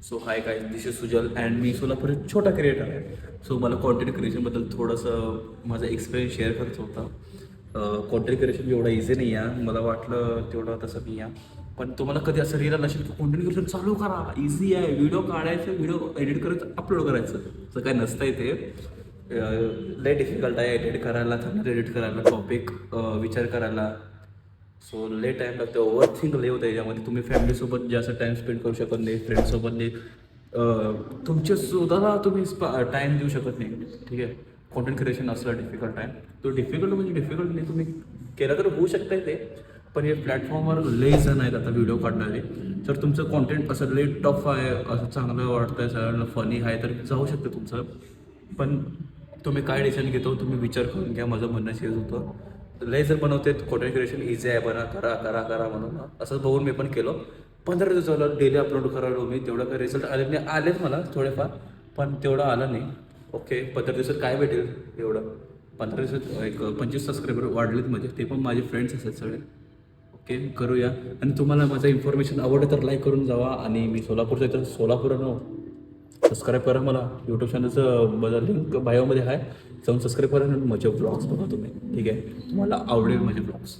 So हाय काय, दिस is Sujal and मी सोलापूर एक छोटा क्रिएटर आहे. सो मला कॉन्टेंट क्रिएशनबद्दल थोडंसं माझा एक्सपिरियन्स शेअर करायचा होता. कॉन्टेंट क्रिएशन एवढा इझी नाही आहे, मला वाटलं तेवढं तसं नाही आहे. पण तुम्हाला कधी असं रिअल नसेल की कॉन्टेंट क्रिएशन चालू करा, इझी आहे, व्हिडिओ काढायचं, व्हिडिओ एडिट करायचं, अपलोड करायचं, असं काय नसतं आहे ते. लय डिफिकल्ट आहे एडिट करायला, थंबनेल एडिट करायला, टॉपिक विचार करायला. सो लय टाईम लागतो, ओव्हर थिंक लय होतं याच्यामध्ये. तुम्ही फॅमिलीसोबत जास्त टाईम स्पेंड करू शकत नाही, फ्रेंड्ससोबत नाही, तुमच्या स्वतःला तुम्ही टाईम देऊ शकत नाही. ठीक आहे, कॉन्टेंट क्रिएशन असलं डिफिकल्ट आहे. तो डिफिकल्ट म्हणजे डिफिकल्ट नाही, तुम्ही केलं तर होऊ शकतं ते. पण हे प्लॅटफॉर्मवर लय जण आहेत आता व्हिडिओ काढणारे. जर तुमचं कॉन्टेंट असं लय टफ आहे, असं चांगलं वाटतं आहे, सगळ्यांना फनी आहे, तर जाऊ शकतं तुमचं. पण तुम्ही काय डिसिजन घेतो तुम्ही विचार करून घ्या. माझं म्हणणं शेअर होतं, लय जर बनवते कॉन्टेंट क्रिएशन इझी आहे, बना करा करा करा म्हणून असं बघून मी पण केलं. 15 दिवस झालं डेली अपलोड करायलो मी. तेवढं काही रिझल्ट आले नाही, आलेच मला थोडेफार, पण तेवढं आलं नाही. ओके, 15 दिवसात काय भेटेल एवढं? 15 दिवसात एक 25 सबस्क्रायबर वाढलेत म्हणजे, ते पण माझे फ्रेंड्स असतात सगळे. ओके, करूया. आणि तुम्हाला माझं इन्फॉर्मेशन आवडलं तर लाईक करून जावा. आणि मी सोलापूरचं आहे तर सोलापूरनं सबस्क्राईब करा. मला यूट्यूब चॅनलचं माझा लिंक बायोमध्ये आहे, जाऊन सबस्क्राईब करा. आणि माझे ब्लॉग्स बघा तुम्ही. ठीक आहे, तुम्हाला आवडेल माझे ब्लॉग्स.